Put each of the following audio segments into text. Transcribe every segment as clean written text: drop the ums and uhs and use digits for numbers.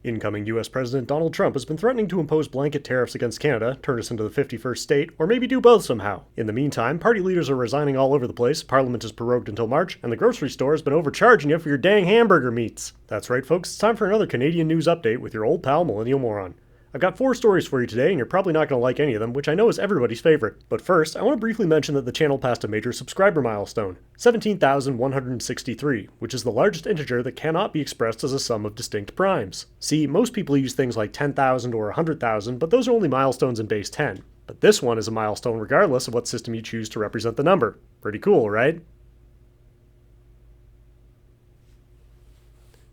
Incoming US President Donald Trump has been threatening to impose blanket tariffs against Canada, turn us into the 51st state, or maybe do both somehow. In the meantime, party leaders are resigning all over the place, Parliament is prorogued until March, and the grocery store has been overcharging you for your dang hamburger meats. That's right, folks, it's time for another Canadian news update with your old pal Millennial Moron. I've got 4 stories for you today, and you're probably not going to like any of them, which I know is everybody's favorite. But first, I want to briefly mention that the channel passed a major subscriber milestone, 17,163, which is the largest integer that cannot be expressed as a sum of distinct primes. See, most people use things like 10,000 or 100,000, but those are only milestones in base 10. But this one is a milestone regardless of what system you choose to represent the number. Pretty cool, right?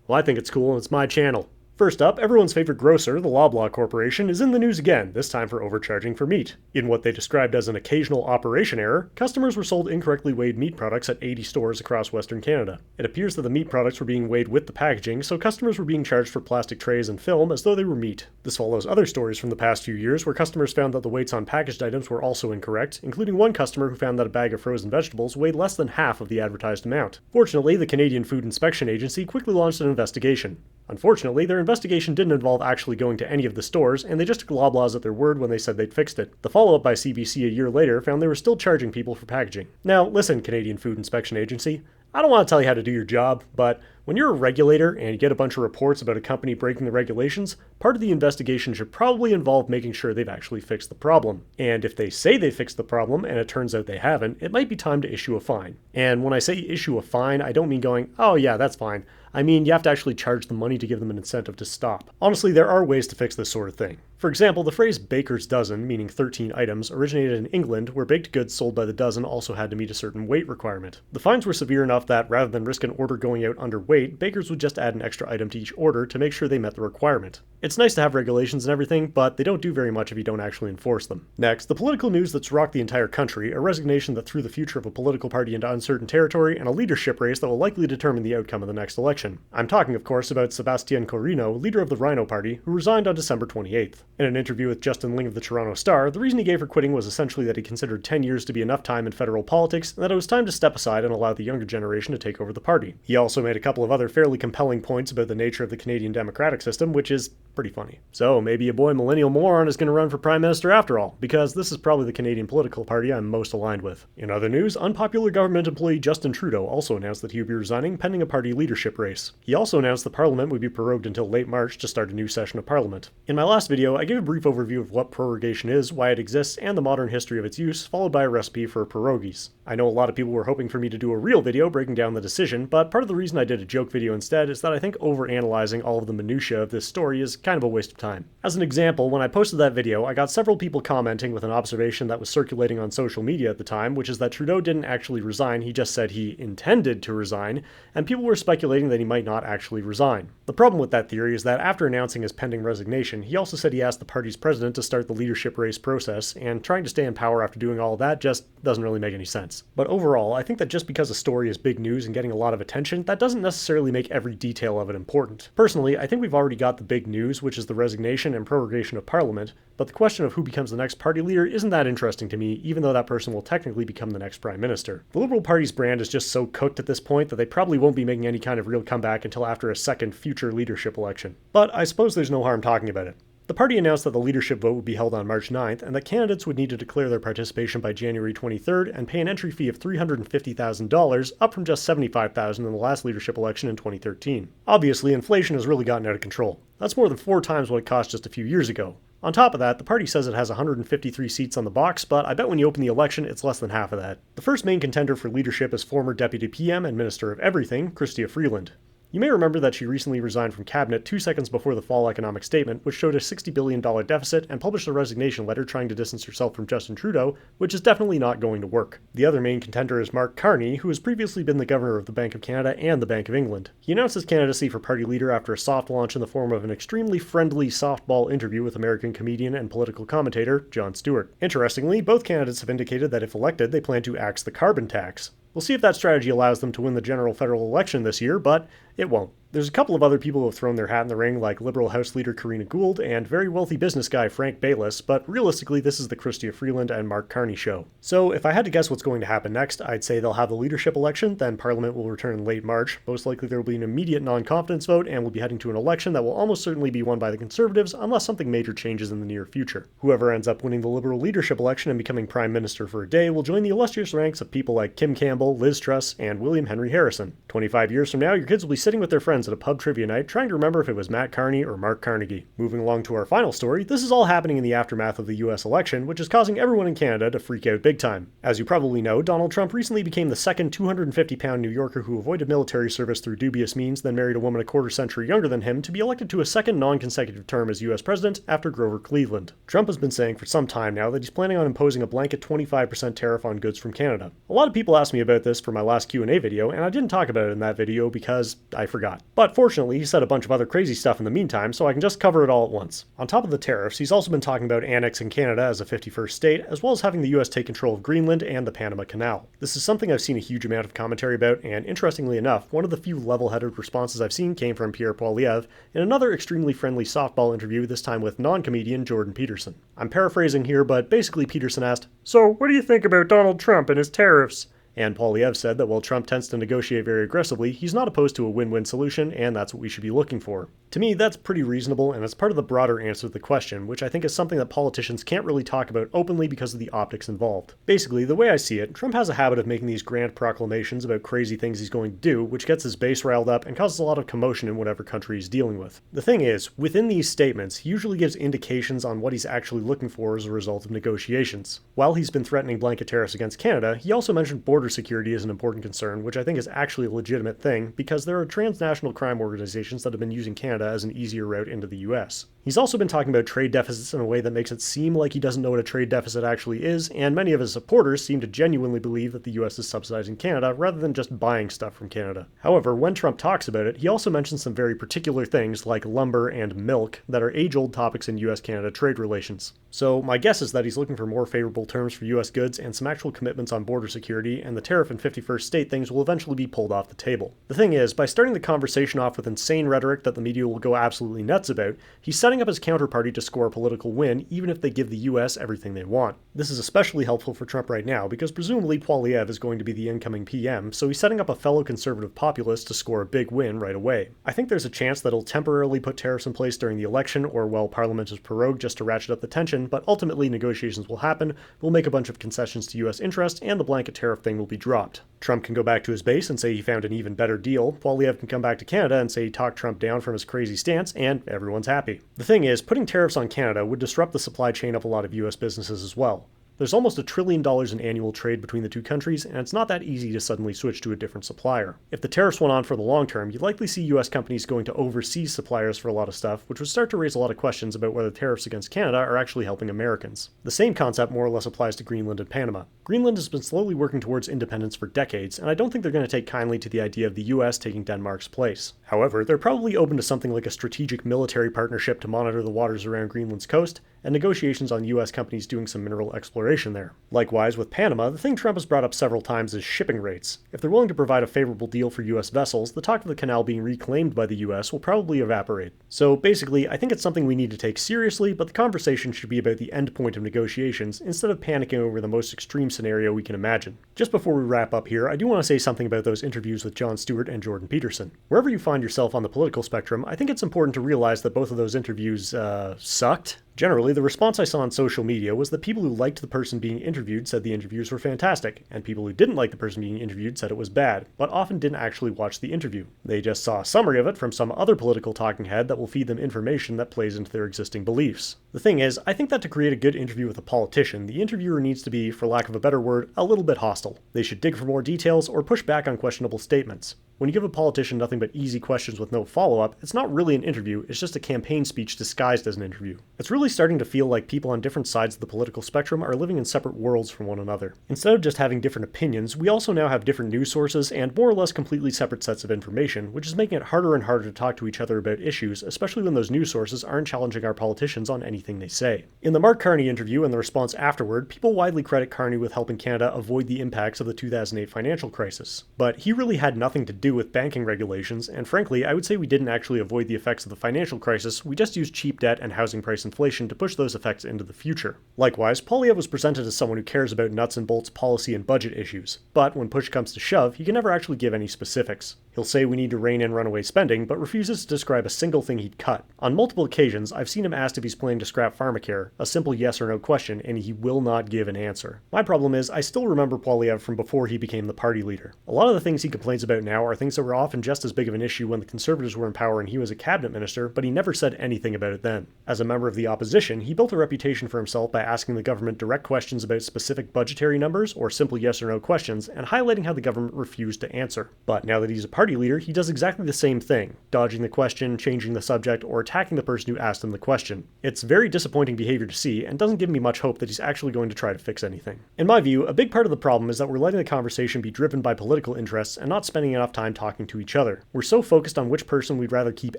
Well, I think it's cool, and it's my channel. First up, everyone's favorite grocer, the Loblaw Corporation, is in the news again, this time for overcharging for meat. In what they described as an occasional operation error, customers were sold incorrectly weighed meat products at 80 stores across Western Canada. It appears that the meat products were being weighed with the packaging, so customers were being charged for plastic trays and film as though they were meat. This follows other stories from the past few years where customers found that the weights on packaged items were also incorrect, including one customer who found that a bag of frozen vegetables weighed less than half of the advertised amount. Fortunately, the Canadian Food Inspection Agency quickly launched an investigation. Unfortunately, their investigation didn't involve actually going to any of the stores, and they just took Loblaws at their word when they said they'd fixed it. The follow-up by CBC a year later found they were still charging people for packaging. Now, listen, Canadian Food Inspection Agency, I don't want to tell you how to do your job, but when you're a regulator and you get a bunch of reports about a company breaking the regulations, part of the investigation should probably involve making sure they've actually fixed the problem. And if they say they fixed the problem and it turns out they haven't, it might be time to issue a fine. And when I say issue a fine, I don't mean going, oh yeah, that's fine. I mean, you have to actually charge the money to give them an incentive to stop. Honestly, there are ways to fix this sort of thing. For example, the phrase baker's dozen, meaning 13 items, originated in England, where baked goods sold by the dozen also had to meet a certain weight requirement. The fines were severe enough that rather than risk an order going out underweight, bakers would just add an extra item to each order to make sure they met the requirement. It's nice to have regulations and everything, but they don't do very much if you don't actually enforce them. Next, the political news that's rocked the entire country, a resignation that threw the future of a political party into uncertain territory, and a leadership race that will likely determine the outcome of the next election. I'm talking, of course, about Sébastien Courneau, leader of the Rhino party, who resigned on December 28th. In an interview with Justin Ling of the Toronto Star, the reason he gave for quitting was essentially that he considered 10 years to be enough time in federal politics, and that it was time to step aside and allow the younger generation to take over the party. He also made a couple of other fairly compelling points about the nature of the Canadian democratic system, which is pretty funny. So maybe your boy Millennial Moron is going to run for Prime Minister after all, because this is probably the Canadian political party I'm most aligned with. In other news, unpopular government employee Justin Trudeau also announced that he would be resigning pending a party leadership race. He also announced the Parliament would be prorogued until late March to start a new session of Parliament. In my last video, I gave a brief overview of what prorogation is, why it exists, and the modern history of its use, followed by a recipe for prorogues. I know a lot of people were hoping for me to do a real video breaking down the decision, but part of the reason I did a joke video instead is that I think overanalyzing all of the minutiae of this story is kind of a waste of time. As an example, when I posted that video, I got several people commenting with an observation that was circulating on social media at the time, which is that Trudeau didn't actually resign, he just said he intended to resign, and people were speculating that he might not actually resign. The problem with that theory is that after announcing his pending resignation, he also said he asked the party's president to start the leadership race process, and trying to stay in power after doing all of that just doesn't really make any sense. But overall, I think that just because a story is big news and getting a lot of attention, that doesn't necessarily make every detail of it important. Personally, I think we've already got the big news, which is the resignation and prorogation of Parliament, but the question of who becomes the next party leader isn't that interesting to me, even though that person will technically become the next Prime Minister. The Liberal Party's brand is just so cooked at this point that they probably won't be making any kind of real comeback until after a second future leadership election. But I suppose there's no harm talking about it. The party announced that the leadership vote would be held on March 9th, and that candidates would need to declare their participation by January 23rd and pay an entry fee of $350,000, up from just $75,000 in the last leadership election in 2013. Obviously, inflation has really gotten out of control. That's more than 4 times what it cost just a few years ago. On top of that, the party says it has 153 seats on the box, but I bet when you open the election, it's less than half of that. The first main contender for leadership is former Deputy PM and Minister of Everything, Chrystia Freeland. You may remember that she recently resigned from cabinet 2 seconds before the fall economic statement, which showed a $60 billion deficit, and published a resignation letter trying to distance herself from Justin Trudeau, which is definitely not going to work. The other main contender is Mark Carney, who has previously been the governor of the Bank of Canada and the Bank of England. He announced his candidacy for party leader after a soft launch in the form of an extremely friendly softball interview with American comedian and political commentator Jon Stewart. Interestingly, both candidates have indicated that if elected, they plan to axe the carbon tax. We'll see if that strategy allows them to win the general federal election this year, but It won't. There's a couple of other people who have thrown their hat in the ring, like Liberal House Leader Karina Gould and very wealthy business guy Frank Bayliss, but realistically this is the Chrystia Freeland and Mark Carney show. So if I had to guess what's going to happen next, I'd say they'll have the leadership election, then Parliament will return in late March. Most likely there will be an immediate non-confidence vote, and we'll be heading to an election that will almost certainly be won by the Conservatives unless something major changes in the near future. Whoever ends up winning the Liberal leadership election and becoming Prime Minister for a day will join the illustrious ranks of people like Kim Campbell, Liz Truss, and William Henry Harrison. 25 years from now, your kids will be sitting with their friends at a pub trivia night trying to remember if it was Matt Carney or Mark Carnegie. Moving along to our final story, this is all happening in the aftermath of the US election, which is causing everyone in Canada to freak out big time. As you probably know, Donald Trump recently became the second 250-pound New Yorker who avoided military service through dubious means, then married a woman a quarter century younger than him to be elected to a second non-consecutive term as US president after Grover Cleveland. Trump has been saying for some time now that he's planning on imposing a blanket 25% tariff on goods from Canada. A lot of people asked me about this for my last Q&A video, and I didn't talk about it in that video because I forgot. But fortunately, he said a bunch of other crazy stuff in the meantime, so I can just cover it all at once. On top of the tariffs, he's also been talking about annexing Canada as a 51st state, as well as having the US take control of Greenland and the Panama Canal. This is something I've seen a huge amount of commentary about, and interestingly enough, one of the few level-headed responses I've seen came from Pierre Poilievre in another extremely friendly softball interview, this time with non-comedian Jordan Peterson. I'm paraphrasing here, but basically Peterson asked, "So, what do you think about Donald Trump and his tariffs?" And Poilievre said that while Trump tends to negotiate very aggressively, he's not opposed to a win-win solution, and that's what we should be looking for. To me, that's pretty reasonable, and it's part of the broader answer to the question, which I think is something that politicians can't really talk about openly because of the optics involved. Basically, the way I see it, Trump has a habit of making these grand proclamations about crazy things he's going to do, which gets his base riled up and causes a lot of commotion in whatever country he's dealing with. The thing is, within these statements, he usually gives indications on what he's actually looking for as a result of negotiations. While he's been threatening blanket tariffs against Canada, he also mentioned border security as an important concern, which I think is actually a legitimate thing, because there are transnational crime organizations that have been using Canada as an easier route into the US. He's also been talking about trade deficits in a way that makes it seem like he doesn't know what a trade deficit actually is, and many of his supporters seem to genuinely believe that the US is subsidizing Canada rather than just buying stuff from Canada. However, when Trump talks about it, he also mentions some very particular things like lumber and milk that are age-old topics in US-Canada trade relations. So my guess is that he's looking for more favorable terms for US goods and some actual commitments on border security, and the tariff and 51st state things will eventually be pulled off the table. The thing is, by starting the conversation off with insane rhetoric that the media will go absolutely nuts about, he's setting up his counterparty to score a political win even if they give the US everything they want. This is especially helpful for Trump right now because presumably Poilievre is going to be the incoming PM, so he's setting up a fellow conservative populist to score a big win right away. I think there's a chance that he'll temporarily put tariffs in place during the election or while Parliament is prorogued just to ratchet up the tension, but ultimately negotiations will happen, we'll make a bunch of concessions to US interest, and the blanket tariff thing will be dropped. Trump can go back to his base and say he found an even better deal, Poilievre can come back to Canada and say he talked Trump down from his crazy stance, and everyone's happy. The thing is, putting tariffs on Canada would disrupt the supply chain of a lot of US businesses as well. There's almost $1 trillion in annual trade between the two countries, and it's not that easy to suddenly switch to a different supplier. If the tariffs went on for the long term, you'd likely see US companies going to overseas suppliers for a lot of stuff, which would start to raise a lot of questions about whether tariffs against Canada are actually helping Americans. The same concept more or less applies to Greenland and Panama. Greenland has been slowly working towards independence for decades, and I don't think they're going to take kindly to the idea of the US taking Denmark's place. However, they're probably open to something like a strategic military partnership to monitor the waters around Greenland's coast, and negotiations on US companies doing some mineral exploration there. Likewise, with Panama, the thing Trump has brought up several times is shipping rates. If they're willing to provide a favorable deal for US vessels, the talk of the canal being reclaimed by the US will probably evaporate. So basically, I think it's something we need to take seriously, but the conversation should be about the end point of negotiations instead of panicking over the most extreme scenario we can imagine. Just before we wrap up here, I do want to say something about those interviews with Jon Stewart and Jordan Peterson. Wherever you find yourself on the political spectrum, I think it's important to realize that both of those interviews, sucked. Generally, the response I saw on social media was that people who liked the person being interviewed said the interviews were fantastic, and people who didn't like the person being interviewed said it was bad, but often didn't actually watch the interview. They just saw a summary of it from some other political talking head that will feed them information that plays into their existing beliefs. The thing is, I think that to create a good interview with a politician, the interviewer needs to be, for lack of a better word, a little bit hostile. They should dig for more details or push back on questionable statements. When you give a politician nothing but easy questions with no follow-up, it's not really an interview, it's just a campaign speech disguised as an interview. It's really starting to feel like people on different sides of the political spectrum are living in separate worlds from one another. Instead of just having different opinions, we also now have different news sources and more or less completely separate sets of information, which is making it harder and harder to talk to each other about issues, especially when those news sources aren't challenging our politicians on anything they say. In the Mark Carney interview and the response afterward, people widely credit Carney with helping Canada avoid the impacts of the 2008 financial crisis. But he really had nothing to do do with banking regulations, and frankly, I would say we didn't actually avoid the effects of the financial crisis, we just used cheap debt and housing price inflation to push those effects into the future. Likewise, Poilievre was presented as someone who cares about nuts and bolts policy and budget issues, but when push comes to shove, he can never actually give any specifics. He'll say we need to rein in runaway spending, but refuses to describe a single thing he'd cut. On multiple occasions, I've seen him asked if he's planning to scrap pharmacare, a simple yes or no question, and he will not give an answer. My problem is, I still remember Poilievre from before he became the party leader. A lot of the things he complains about now are things that were often just as big of an issue when the Conservatives were in power and he was a cabinet minister, but he never said anything about it then. As a member of the opposition, he built a reputation for himself by asking the government direct questions about specific budgetary numbers or simple yes or no questions, and highlighting how the government refused to answer. But now that he's a party leader, he does exactly the same thing, dodging the question, changing the subject, or attacking the person who asked him the question. It's very disappointing behavior to see, and doesn't give me much hope that he's actually going to try to fix anything. In my view, a big part of the problem is that we're letting the conversation be driven by political interests and not spending enough time talking to each other. We're so focused on which person we'd rather keep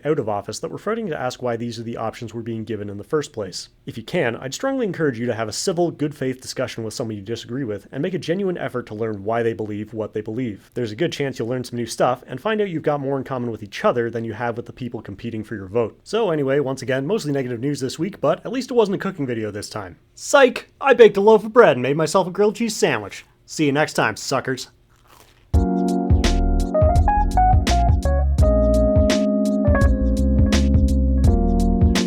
out of office that we're forgetting to ask why these are the options we're being given in the first place. If you can, I'd strongly encourage you to have a civil, good faith discussion with someone you disagree with and make a genuine effort to learn why they believe what they believe. There's a good chance you'll learn some new stuff and find out you've got more in common with each other than you have with the people competing for your vote. So anyway, once again, mostly negative news this week, but at least it wasn't a cooking video this time. Psych! I baked a loaf of bread and made myself a grilled cheese sandwich. See you next time, suckers.